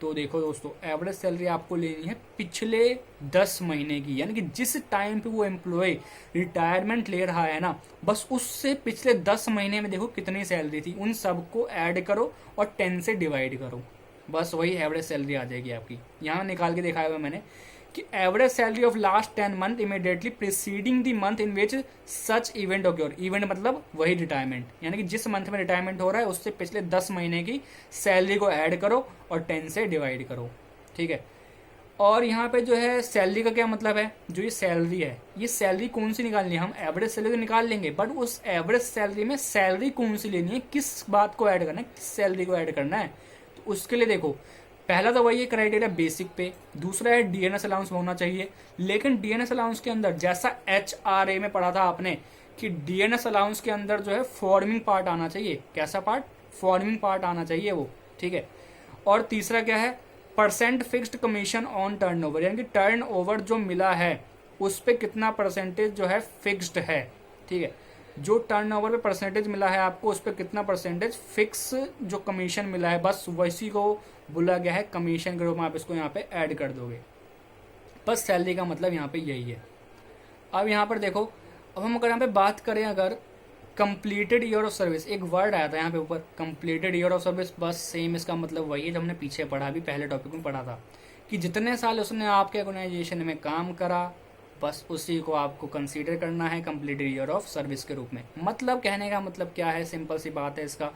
तो देखो दोस्तों, एवरेज सैलरी आपको लेनी है पिछले 10 महीने की, यानी कि जिस टाइम पे वो एम्प्लॉय रिटायरमेंट ले रहा है ना, बस उससे पिछले 10 महीने में देखो कितनी सैलरी थी, उन सबको ऐड करो और 10 से डिवाइड करो, बस वही एवरेज सैलरी आ जाएगी आपकी। यहाँ निकाल के दिखाया हुआ मैंने कि average salary of last 10 month immediately preceding the month in which such event occur. Event मतलब वही रिटायरमेंट, यानी कि जिस मंथ में रिटायरमेंट हो रहा है उससे पिछले 10 महीने की सैलरी को ऐड करो और 10 से डिवाइड करो, ठीक है। और यहाँ पे जो है सैलरी का क्या मतलब है, जो ये सैलरी है, ये सैलरी कौन सी निकालनी है? हम एवरेज सैलरी तो निकाल लेंगे, बट उस एवरेज सैलरी में सैलरी कौन सी लेनी है, किस बात को ऐड करना है, किस सैलरी को ऐड करना है? तो उसके लिए देखो, पहला तो वही क्राइटेरिया बेसिक पे, दूसरा है डीएनएस अलाउंस होना चाहिए। लेकिन डीएनएस अलाउंस के अंदर जैसा एचआरए में पढ़ा था आपने कि डीएनएस अलाउंस के अंदर जो है फॉर्मिंग पार्ट आना चाहिए। कैसा पार्ट? फॉर्मिंग पार्ट आना चाहिए वो, ठीक है। और तीसरा क्या है? Percent fixed commission on turnover, यानी कि टर्नओवर जो मिला है उस पर कितना परसेंटेज जो है फिक्स्ड है, ठीक है। जो टर्नओवर पे परसेंटेज मिला है आपको, उस पर कितना परसेंटेज फिक्स जो कमीशन मिला है, बस वैसी को बोला गया है कमीशन के रूप में, आप इसको यहाँ पे ऐड कर दोगे। बस सैलरी का मतलब यहाँ पे यही है। अब यहाँ पर देखो, अब हम अगर यहाँ पे बात करें, अगर कंप्लीटेड ईयर ऑफ सर्विस, एक वर्ड आया था यहाँ पे ऊपर, कंप्लीटेड ईयर ऑफ सर्विस, बस सेम इसका मतलब वही है जो हमने पीछे पढ़ा, भी पहले टॉपिक में पढ़ा था कि जितने साल उसने आपके ऑर्गेनाइजेशन में काम करा, बस उसी को आपको कंसीडर करना है कंप्लीटेड ईयर ऑफ सर्विस के रूप में। मतलब कहने का मतलब क्या है, सिंपल सी बात है इसका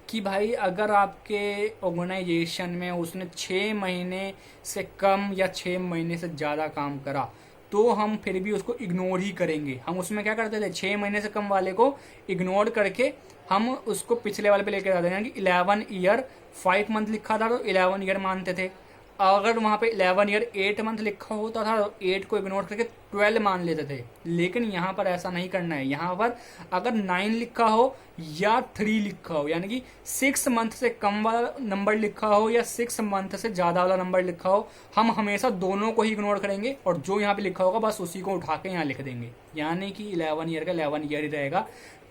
कि भाई अगर आपके ऑर्गेनाइजेशन में उसने 6 महीने से कम या 6 महीने से ज़्यादा काम करा, तो हम फिर भी उसको इग्नोर ही करेंगे। हम उसमें क्या करते थे, 6 महीने से कम वाले को इग्नोर करके हम उसको पिछले वाले पे लेकर जाते हैं कि 11 ईयर 5 मंथ लिखा था तो 11 ईयर मानते थे। अगर वहाँ पे 11 ईयर 8 मंथ लिखा होता था तो 8 को इग्नोर करके 12 मान लेते थे। लेकिन यहाँ पर ऐसा नहीं करना है। यहाँ पर अगर 9 लिखा हो या 3 लिखा हो, यानी कि 6 मंथ से कम वाला नंबर लिखा हो या 6 मंथ से ज़्यादा वाला नंबर लिखा हो, हम हमेशा दोनों को ही इग्नोर करेंगे और जो यहाँ पे लिखा होगा बस उसी को उठा के यहाँ लिख देंगे। यानी कि 11 ईयर का 11 ईयर ही रहेगा,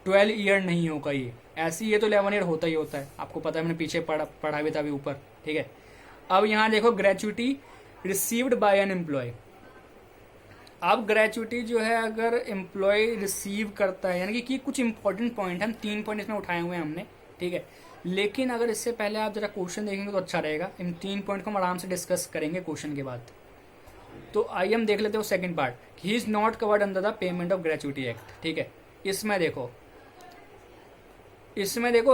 12 ईयर नहीं होगा ये। ऐसे ये तो 11 ईयर होता ही होता है, आपको पता है, मैंने पीछे पढ़ा भी था अभी ऊपर, ठीक है। अब यहाँ देखो, gratuity received by an employ. अब ग्रेचुटी जो है अगर एम्प्लॉय रिसीव करता है, यानी कि कुछ इंपॉर्टेंट पॉइंट, हम 3 पॉइंट इसमें उठाए हुए हैं हमने, ठीक है। लेकिन अगर इससे पहले आप जरा क्वेश्चन देखेंगे तो अच्छा रहेगा। इन 3 पॉइंट को हम आराम से डिस्कस करेंगे क्वेश्चन के बाद। तो आइए हम देख लेते हो second part, he is not covered under the payment of gratuity act, ठीक है। इसमें देखो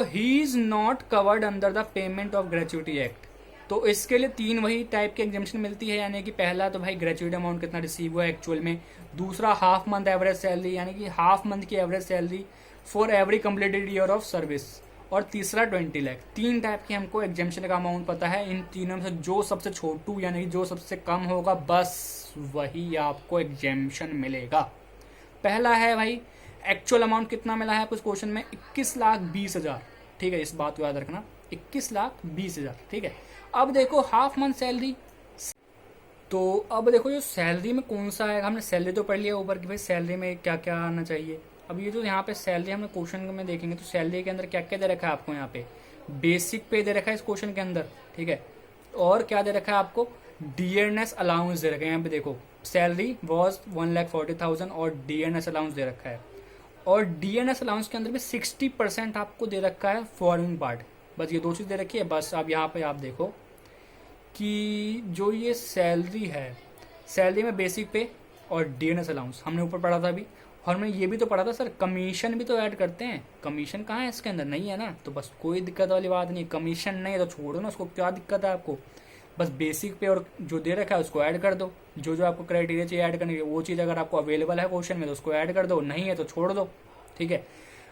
he is not covered under the payment of gratuity act. तो इसके लिए 3 वही टाइप की एग्जाम्शन मिलती है, यानी कि पहला तो भाई ग्रेचुइटी अमाउंट कितना रिसीव हुआ है एक्चुअल में, दूसरा हाफ मंथ एवरेज सैलरी, यानी कि हाफ मंथ की average salary for every completed year of service, और तीसरा 20 लाख। 3 टाइप की हमको एग्जाम्शन का अमाउंट पता है। इन तीनों में से जो सबसे छोटू यानी कि जो सबसे कम होगा बस वही आपको एग्जाम्शन मिलेगा। पहला है भाई एक्चुअल अमाउंट कितना मिला है आपको इस क्वेश्चन में, 21,20,000, ठीक है। इस बात को याद रखना, 21,20,000, ठीक है। अब देखो हाफ मंथ सैलरी, तो अब देखो जो सैलरी में कौन सा आएगा, हमने सैलरी तो पढ़ लिया ऊपर कि भाई सैलरी में क्या क्या आना चाहिए। अब ये जो यहाँ पे सैलरी हमने क्वेश्चन में देखेंगे तो सैलरी के अंदर क्या क्या दे रखा है आपको, यहाँ पे बेसिक पे दे रखा है इस क्वेश्चन के अंदर, ठीक है। और क्या दे रखा है आपको, डीएनएस अलाउंस दे रखा है। यहाँ पे देखो सैलरी वॉज 1,40,000 और डीएनएस अलाउंस दे रखा है। और डीएनएस अलाउंस के अंदर भी 60% आपको दे रखा है फॉर्मिंग पार्ट। बस ये 2 चीज़ दे रखी है। बस अब यहाँ पे आप देखो कि जो ये सैलरी है, सैलरी में बेसिक पे और डीएनएस अलाउंस हमने ऊपर पढ़ा था अभी, और मैं ये भी तो पढ़ा था सर, कमीशन भी तो ऐड करते हैं। कमीशन कहाँ है इसके अंदर? नहीं है ना, तो बस कोई दिक्कत वाली बात नहीं। कमीशन नहीं है तो छोड़ो ना उसको, क्या दिक्कत है आपको? बस बेसिक पे और जो दे रखा है उसको ऐड कर दो। जो जो आपको क्राइटेरिया चाहिए ऐड करने के, वो चीज़ अगर आपको अवेलेबल है क्वेश्चन में तो उसको ऐड कर दो, नहीं है तो छोड़ दो। ठीक है।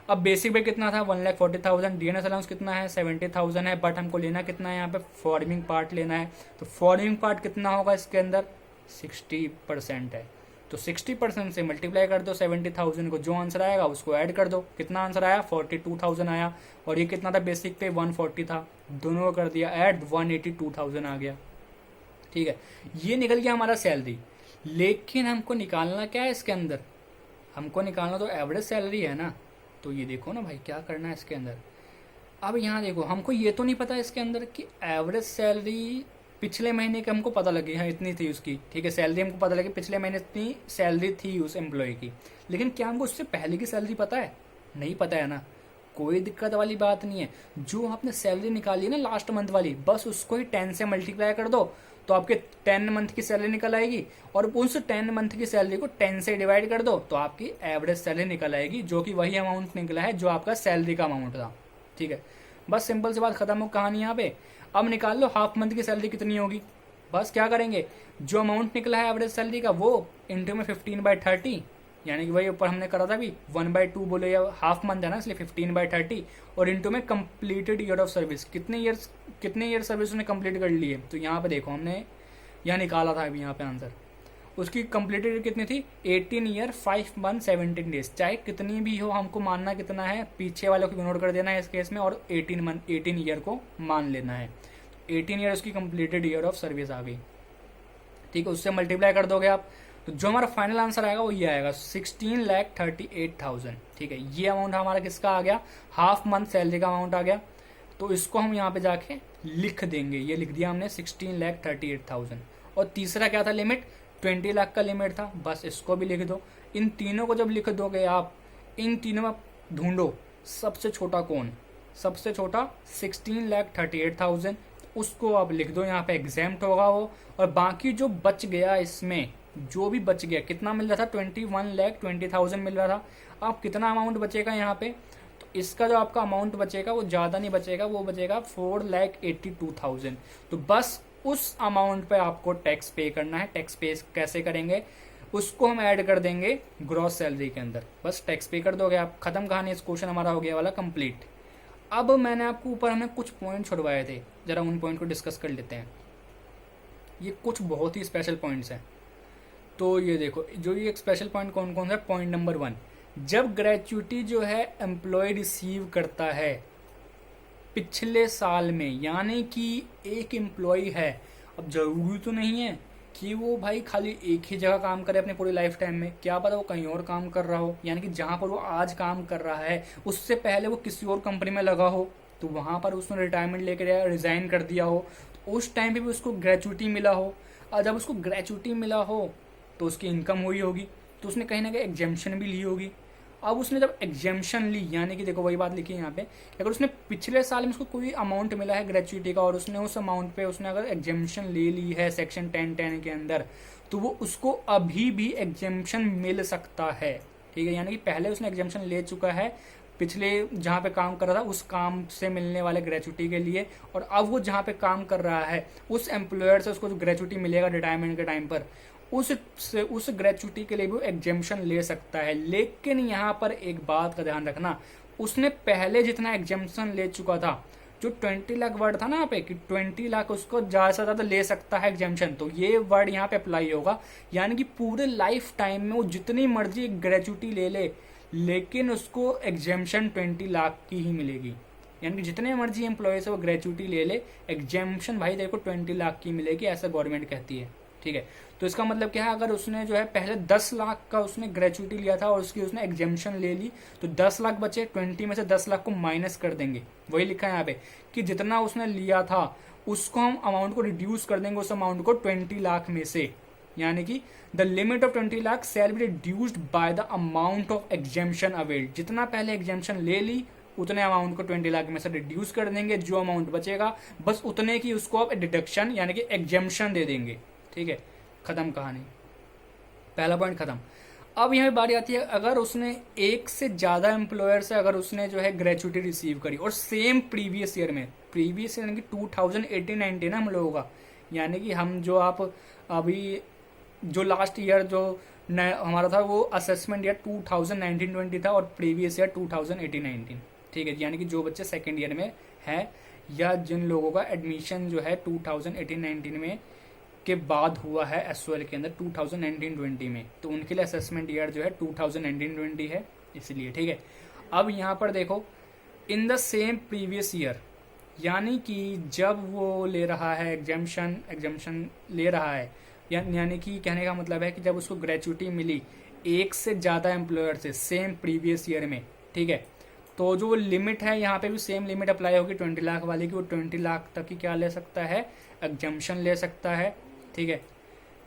अब बेसिक पे कितना था? 1,40,000। डीएनएस अलाउंस कितना है? 70,000 है। बट हमको लेना कितना है यहाँ पे? फॉर्मिंग पार्ट लेना है। तो फॉर्मिंग पार्ट कितना होगा इसके अंदर? 60% है। तो 60% से मल्टीप्लाई कर दो 70,000 को, जो आंसर आएगा उसको ऐड कर दो। कितना आंसर आया? 42,000 आया। और ये कितना था बेसिक पे? 140 था। दोनों को कर दिया ऐड, 182,000 आ गया। ठीक है, ये निकल गया हमारा सैलरी। लेकिन हमको निकालना क्या है इसके अंदर? हमको निकालना तो एवरेज सैलरी है ना। तो ये देखो ना भाई, क्या करना है इसके अंदर। अब यहाँ देखो, हमको ये तो नहीं पता इसके अंदर कि एवरेज सैलरी पिछले महीने का हमको पता लगी है इतनी थी उसकी। ठीक है, सैलरी हमको पता लगी पिछले महीने इतनी सैलरी थी उस एम्प्लॉय की। लेकिन क्या हमको उससे पहले की सैलरी पता है? नहीं पता है ना। कोई दिक्कत वाली बात नहीं है। जो आपने सैलरी निकाली है ना लास्ट मंथ वाली, बस उसको ही 10 से मल्टीप्लाई कर दो तो आपके 10 मंथ की सैलरी निकल आएगी। और उस 10 मंथ की सैलरी को 10 से डिवाइड कर दो तो आपकी एवरेज सैलरी निकल आएगी, जो कि वही अमाउंट निकला है जो आपका सैलरी का अमाउंट था। ठीक है, बस सिंपल सी बात, खत्म हो कहानी यहाँ पे। अब निकाल लो हाफ मंथ की सैलरी कितनी होगी। बस क्या करेंगे, जो अमाउंट निकला है एवरेज सैलरी का वो इंटू में 15/30, यानी कि वही ऊपर हमने करा था भी 1/2 बोले, या हाफ मंथ है ना इसलिए 15/30, और इंटू में कंप्लीटेड ईयर ऑफ सर्विस, कितने ईयर सर्विस उसने कंप्लीट कर ली है। तो यहाँ पे देखो हमने यहाँ निकाला था अभी यहाँ पे आंसर, उसकी कंप्लीटेड ईयर कितनी थी? 18 ईयर 5 मंथ 17 डेज। चाहे कितनी भी हो, हमको मानना कितना है, पीछे वालों को इग्नोर कर देना है इस केस में, और 18 ईयर को मान लेना है। 18 ईयर उसकी कंप्लीटेड ईयर ऑफ सर्विस आ गई। ठीक है, उससे मल्टीप्लाई कर दोगे आप, तो जो हमारा फाइनल आंसर आएगा वो ये आएगा 16,38,000। ठीक है, ये अमाउंट हमारा किसका आ गया? हाफ मंथ सैलरी का अमाउंट आ गया। तो इसको हम यहाँ पे जाके लिख देंगे, ये लिख दिया हमने 16,38,000। और तीसरा क्या था लिमिट? 20 लाख का लिमिट था, बस इसको भी लिख दो। इन तीनों को जब लिख दोगे आप, इन तीनों में ढूंढो सबसे छोटा कौन। सबसे छोटा 16,38,000, उसको आप लिख दो यहाँ पे, एग्जाम्प्ट होगा वो। और बाकी जो बच गया इसमें, जो भी बच गया, कितना मिल रहा था? 21,20,000 मिल रहा था। अब कितना अमाउंट बचेगा यहाँ पे? तो इसका जो आपका अमाउंट बचेगा वो ज़्यादा नहीं बचेगा, वो बचेगा 4,82,000। तो बस उस अमाउंट पे आपको टैक्स पे करना है। टैक्स पे कैसे करेंगे? उसको हम ऐड कर देंगे ग्रॉस सैलरी के अंदर, बस टैक्स पे कर दोगे आप, खत्म कहानी। इस क्वेश्चन हमारा हो गया वाला कंप्लीट। अब मैंने आपको ऊपर हमें कुछ पॉइंट छुड़वाए थे, जरा उन पॉइंट को डिस्कस कर लेते हैं। ये कुछ बहुत ही स्पेशल पॉइंट्स हैं। तो ये देखो, जो ये एक स्पेशल पॉइंट कौन कौन सा है? पॉइंट नंबर 1, जब ग्रेचुइटी जो है एम्प्लॉय रिसीव करता है पिछले साल में, यानी कि एक एम्प्लॉय है, अब जरूरी तो नहीं है कि वो भाई खाली एक ही जगह काम करे अपनी पूरी लाइफ टाइम में, क्या पता वो कहीं और काम कर रहा हो, यानी कि जहाँ पर वो आज काम कर रहा है उससे पहले वो किसी और कंपनी में लगा हो, तो वहाँ पर उसने रिटायरमेंट लेकर रिजाइन कर दिया हो, तो उस टाइम पे भी उसको ग्रेचुइटी मिला हो। और जब उसको ग्रेचुइटी मिला हो तो उसकी इनकम हुई होगी, तो उसने कहीं ना कहीं एग्जेम्पशन भी ली होगी। अब उसने जब एग्जेम्पशन ली, यानी कि देखो वही बात लिखी है यहाँ पे, अगर उसने पिछले साल में उसको कोई अमाउंट मिला है ग्रेचुइटी का, और उसने उस अमाउंट पे उसने अगर एग्जेम्पशन ले ली है सेक्शन 10(10) के अंदर, तो वो उसको अभी भी एग्जेम्पशन मिल सकता है। ठीक है, यानी कि पहले उसने एग्जेम्पशन ले चुका है पिछले जहाँ पे काम कर रहा था उस काम से मिलने वाले ग्रेचुइटी के लिए, और अब वो जहाँ पे काम कर रहा है उस एम्प्लॉयर से उसको जो ग्रेचुइटी मिलेगा रिटायरमेंट के टाइम पर, उस ग्रेचुइटी के लिए भी एग्जेम्पशन ले सकता है। लेकिन यहाँ पर एक बात का ध्यान रखना, उसने पहले जितना एग्जेम्पशन ले चुका था, जो 20 लाख वर्ड था ना यहाँ पे कि 20 लाख उसको ज़्यादा से ज़्यादा ले सकता है एग्जेम्पशन, तो ये वर्ड यहाँ पे अप्लाई होगा। यानी कि पूरे लाइफ टाइम में वो जितनी मर्जी ग्रेचुइटी ले ले, लेकिन उसको एग्जेम्पशन 20 लाख की ही मिलेगी। यानी कि जितने मर्जी एम्प्लॉय से वो ग्रेचुइटी ले ले, एग्जेम्पशन भाई देखो 20 लाख की मिलेगी, ऐसा गवर्नमेंट कहती है। ठीक है, तो इसका मतलब क्या है, अगर उसने जो है पहले 10 लाख का उसने ग्रेचुइटी लिया था और उसकी उसने एग्जेम्पशन ले ली, तो 10 लाख बचे, 20 में से 10 लाख को माइनस कर देंगे। वही लिखा है यहाँ पे कि जितना उसने लिया था उसको हम अमाउंट को रिड्यूस कर देंगे, उस अमाउंट को 20 लाख में से। यानी कि the limit of 20 lakh shall be reduced by the amount of exemption availed. जितना पहले एग्जेम्पशन ले ली उतने अमाउंट को 20 लाख में से रिड्यूस कर देंगे, जो अमाउंट बचेगा बस उतने की उसको आप डिडक्शन यानी कि एग्जेम्पशन दे देंगे। ठीक है, खत्म कहानी, पहला पॉइंट खत्म। अब यहाँ पे बारी आती है, अगर उसने एक से ज़्यादा एम्प्लॉयर से अगर उसने जो है ग्रेचुटी रिसीव करी और सेम प्रीवियस ईयर में, प्रीवियस ईयर यानी कि 2018-19 हम लोगों का, यानी कि हम जो आप अभी जो लास्ट ईयर जो हमारा था वो असेसमेंट ईयर 2019-20 था और प्रीवियस ईयर 2018-19, ठीक है। यानी कि जो बच्चे सेकेंड ईयर में है या जिन लोगों का एडमिशन जो है 2018-19 में के बाद हुआ है एसओएल के अंदर 2019-20 में, तो उनके लिए असेसमेंट ईयर जो है 2019-20 है, इसलिए, ठीक है। अब यहाँ पर देखो, in the same previous year, यानी कि जब वो ले रहा है एग्जाम्शन ले रहा है, यानी कि कहने का मतलब है कि जब उसको ग्रेचुटी मिली एक से ज़्यादा एम्प्लॉयर से सेम प्रीवियस ईयर में, ठीक है, तो जो लिमिट है यहाँ पे भी सेम लिमिट अप्लाई होगी 20 लाख वाली की, वो 20 लाख तक की क्या ले सकता है, एग्जाम्शन ले सकता है, ठीक है।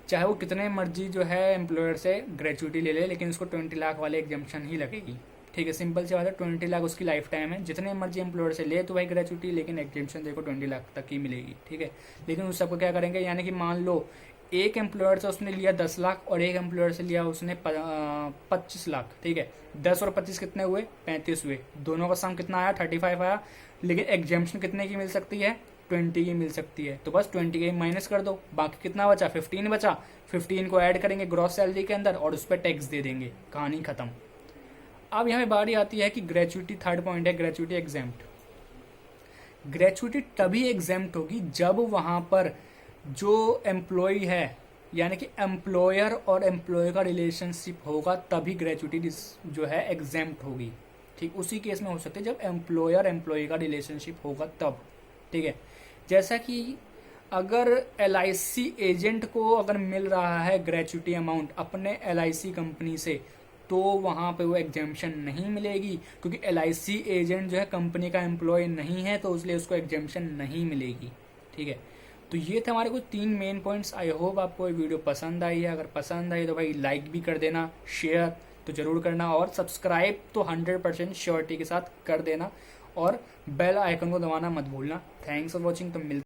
चाहे वो कितने मर्जी जो है एम्प्लॉयर से ग्रेचुटी ले ले, लेकिन उसको 20 लाख वाले एग्जाम्शन ही लगेगी, ठीक है। सिंपल सी बात है, 20 लाख उसकी लाइफ टाइम है, जितने मर्जी एम्प्लॉयर से ले तो भाई ग्रेचुटी, लेकिन एग्जाम्शन देखो 20 लाख तक ही मिलेगी, ठीक है। लेकिन उस सबको क्या करेंगे, यानी कि मान लो एक एम्प्लॉयर से उसने लिया 10 लाख और एक एम्प्लॉयर से लिया उसने 25 लाख, ठीक है। 10 और 25 कितने हुए, 35 हुए, दोनों का सम कितना आया, 35 आया, लेकिन एग्जाम्शन कितने की मिल सकती है, 20 की मिल सकती है। तो बस 20 के माइनस कर दो, बाकी कितना बचा, 15 बचा, 15 को ऐड करेंगे ग्रॉस सैलरी के अंदर और उस पर टैक्स दे देंगे, कहानी खत्म। अब यहाँ पे बारी आती है कि ग्रेचुटी, थर्ड पॉइंट है ग्रेचुटी एग्जेम्प्ट। ग्रेचुटी तभी एग्जेम्प्ट होगी जब वहाँ पर जो एम्प्लॉय है, यानी कि एम्प्लॉयर और एम्प्लॉय का रिलेशनशिप होगा, तभी ग्रेचुटी जो है एग्जेम्प्ट होगी, ठीक। उसी केस में हो सकते हैं जब एम्प्लॉयर एम्प्लॉय का रिलेशनशिप होगा तब, ठीक है। जैसा कि अगर LIC एजेंट को अगर मिल रहा है ग्रेचुटी अमाउंट अपने LIC कंपनी से, तो वहाँ पे वो एग्जाम्शन नहीं मिलेगी, क्योंकि LIC एजेंट जो है कंपनी का एम्प्लॉय नहीं है, तो इसलिए उसको एग्जाम्शन नहीं मिलेगी, ठीक है। तो ये थे हमारे कुछ 3 मेन पॉइंट्स। आई होप आपको ये वीडियो पसंद आई है। अगर पसंद आई तो भाई लाइक भी कर देना, शेयर तो जरूर करना, और सब्सक्राइब तो 100% श्योरिटी के साथ कर देना, और बेल आइकन को दबाना मत भूलना। Thanks for watching. तो मिलते